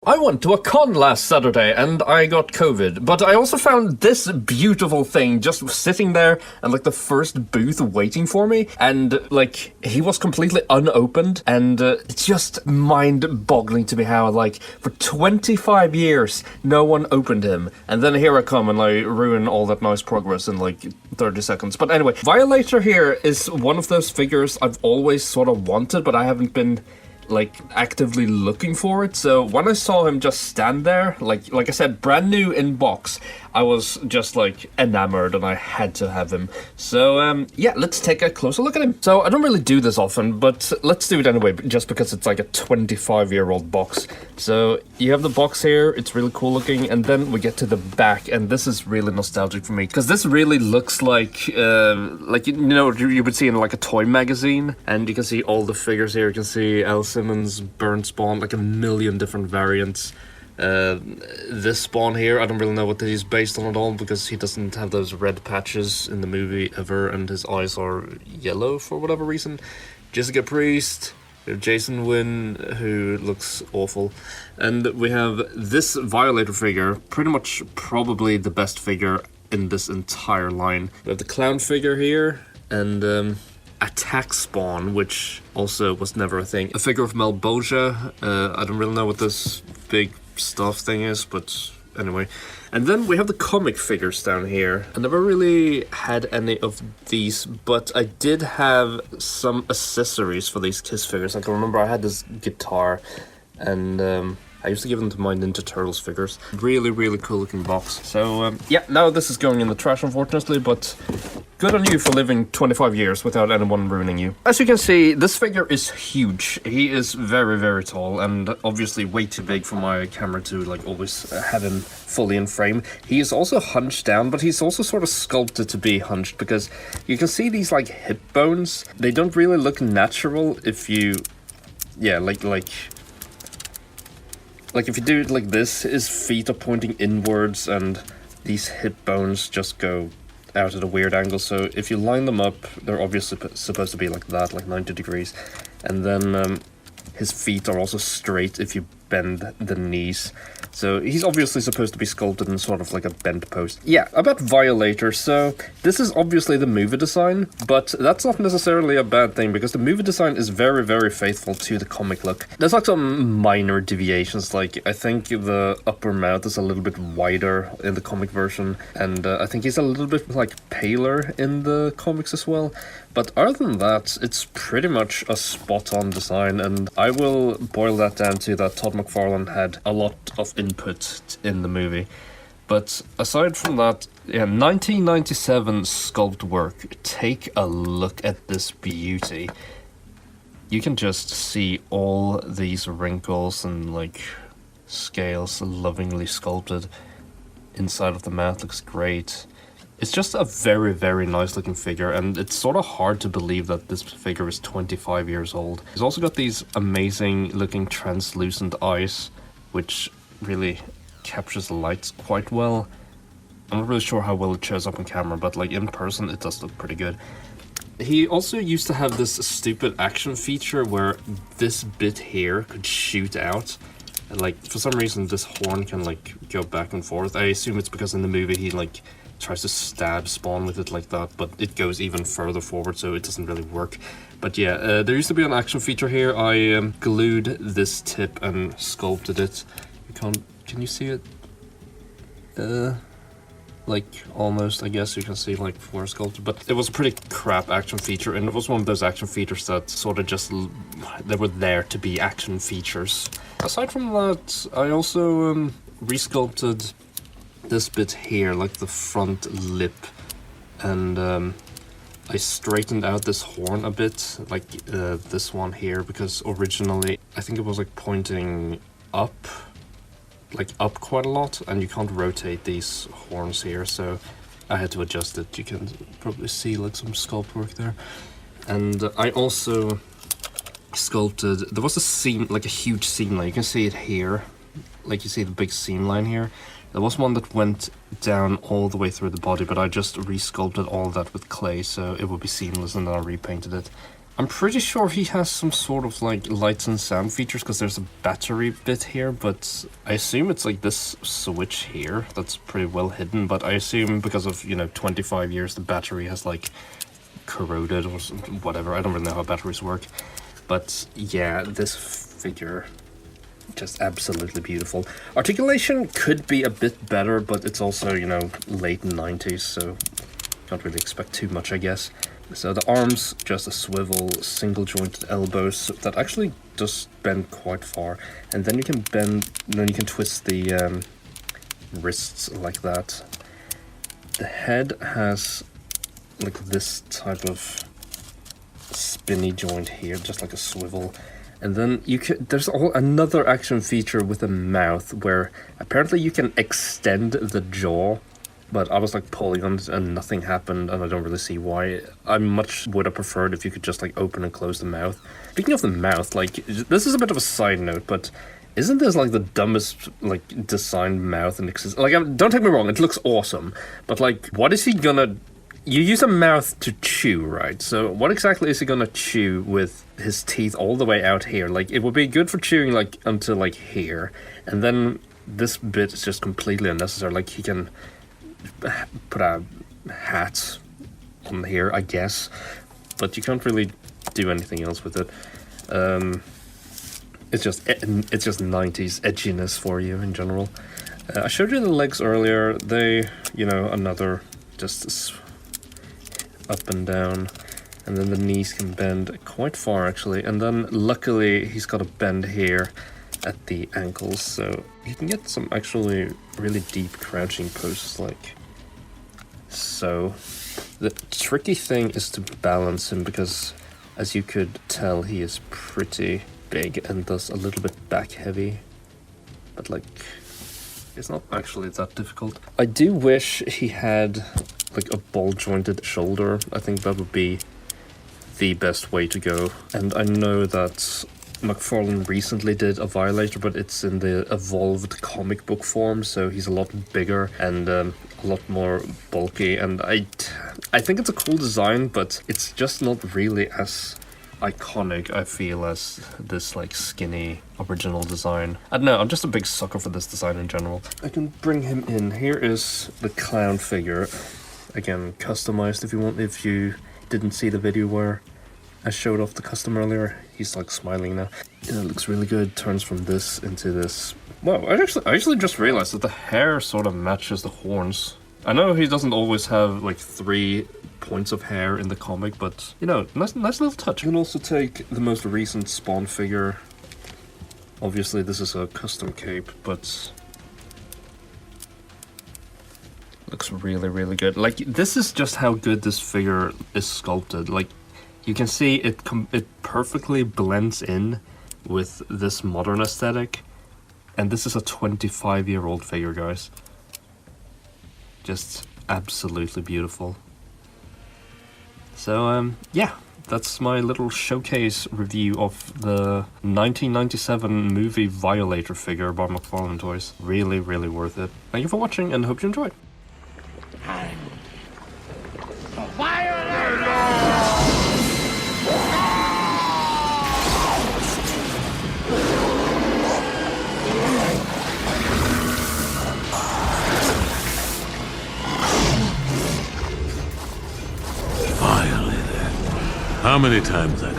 I went to a con last Saturday and I got COVID, but I also found this beautiful thing just sitting there and like the first booth waiting for me, and like he was completely unopened, and it's just mind-boggling to me how like for 25 years no one opened him, and then here I come and I ruin all that nice progress in like 30 seconds. But anyway, Violator here is one of those figures I've always sort of wanted, but I haven't been like actively looking for it. So when I saw him just stand there, like I said, brand new in box, I was just like enamored and I had to have him. So yeah, let's take a closer look at him. So I don't really do this often, but let's do it anyway, just because it's like a 25-year-old box. So you have the box here, it's really cool looking, and then we get to the back, and this is really nostalgic for me because this really looks like you know, you would see in like a toy magazine, and you can see all the figures here. You can see Al Simmons, Burn Spawn, like a million different variants. This Spawn here, I don't really know what he's based on at all, because he doesn't have those red patches in the movie ever, and his eyes are yellow for whatever reason. Jessica Priest, we have Jason Wynn, who looks awful, and we have this Violator figure, pretty much probably the best figure in this entire line. We have the clown figure here, and Attack Spawn, which also was never a thing. A figure of Malboja. I don't really know what this big stuff thing is, but anyway. And then we have the comic figures down here. I never really had any of these, but I did have some accessories for these Kiss figures. I can remember I had this guitar, and I used to give them to my Ninja Turtles figures. Really, really cool looking box. So yeah, now this is going in the trash, unfortunately, but good on you for living 25 years without anyone ruining you. As you can see, this figure is huge. He is very, very tall, and obviously way too big for my camera to like always have him fully in frame. He is also hunched down, but he's also sort of sculpted to be hunched, because you can see these like hip bones. They don't really look natural if you, yeah, like if you do it like this, his feet are pointing inwards and these hip bones just go out at a weird angle. So if you line them up, they're obviously supposed to be like that, like 90 degrees. And then his feet are also straight if you bend the knees. So he's obviously supposed to be sculpted in sort of like a bent post. Yeah, about Violator. So this is obviously the movie design, but that's not necessarily a bad thing, because the movie design is very, very faithful to the comic look. There's like some minor deviations, like I think the upper mouth is a little bit wider in the comic version, and I think he's a little bit like paler in the comics as well. But other than that, it's pretty much a spot-on design, and I will boil that down to that Todd McFarlane had a lot of input in the movie. But aside from that, yeah, 1997 sculpt work. Take a look at this beauty. You can just see all these wrinkles and like scales lovingly sculpted. Inside of the mouth looks great. It's just a very, very nice looking figure, and it's sort of hard to believe that this figure is 25 years old. He's also got these amazing looking translucent eyes, which really captures the lights quite well. I'm not really sure how well it shows up on camera, but like in person it does look pretty good. He also used to have this stupid action feature where this bit here could shoot out. And like for some reason this horn can like go back and forth. I assume it's because in the movie he like tries to stab Spawn with it like that, but it goes even further forward, so it doesn't really work. But yeah, there used to be an action feature here. I glued this tip and sculpted it. Can you see it? Like almost, I guess you can see like where sculpted, but it was a pretty crap action feature, and it was one of those action features that sort of just they were there to be action features. Aside from that, I also resculpted this bit here, like the front lip, and I straightened out this horn a bit, like this one here, because originally I think it was like pointing up, like up quite a lot, and you can't rotate these horns here, so I had to adjust it. You can probably see like some sculpt work there. And I also sculpted, there was a seam, like a huge seam line, you can see it here, like you see the big seam line here. There was one that went down all the way through the body, but I just resculpted all of that with clay, so it would be seamless, and then I repainted it. I'm pretty sure he has some sort of like lights and sound features because there's a battery bit here, but I assume it's like this switch here that's pretty well hidden, but I assume because of, 25 years the battery has like corroded or whatever. I don't really know how batteries work, but yeah, this figure just absolutely beautiful. Articulation could be a bit better, but it's also, late 90s, so can't really expect too much, I guess. So the arms, just a swivel, single jointed elbows that actually does bend quite far, and then you can twist the wrists like that. The head has like this type of spinny joint here, just like a swivel. And then there's another action feature with a mouth where apparently you can extend the jaw, but I was like pulling on it and nothing happened, and I don't really see why. I much would have preferred if you could just like open and close the mouth. Speaking of the mouth, like this is a bit of a side note, but isn't this like the dumbest like designed mouth in existence? Like, don't take me wrong, it looks awesome, but like, what is he gonna? You use a mouth to chew, right? So what exactly is he gonna chew with his teeth all the way out here? Like, it would be good for chewing like until like here, and then this bit is just completely unnecessary. Like, he can put a hat on here, I guess, but you can't really do anything else with it. It's just 90s edginess for you in general. I showed you the legs earlier. They, another just up and down, and then the knees can bend quite far actually, and then luckily he's got a bend here at the ankles, so you can get some actually really deep crouching poses like so. The tricky thing is to balance him, because as you could tell, he is pretty big and does a little bit back heavy, but like, it's not actually that difficult. I do wish he had like a ball jointed shoulder. I think that would be the best way to go. And I know that McFarlane recently did a Violator, but it's in the evolved comic book form, so he's a lot bigger and a lot more bulky, and I think it's a cool design, but it's just not really as iconic, I feel, as this like skinny original design. I don't know, I'm just a big sucker for this design in general. I can bring him in. Here is the clown figure. Again, customized if you want. If you didn't see the video where I showed off the custom earlier, he's like smiling now. Yeah, it looks really good. Turns from this into this. Wow, I actually just realized that the hair sort of matches the horns. I know he doesn't always have like 3 points of hair in the comic, but nice little touch. You can also take the most recent Spawn figure. Obviously this is a custom cape, but looks really, really good. Like, this is just how good this figure is sculpted. Like, you can see it perfectly blends in with this modern aesthetic, and this is a 25-year-old figure, guys. Just absolutely beautiful. So, yeah, that's my little showcase review of the 1997 movie Violator figure by McFarlane Toys. Really, really worth it. Thank you for watching, and hope you enjoyed. How many times I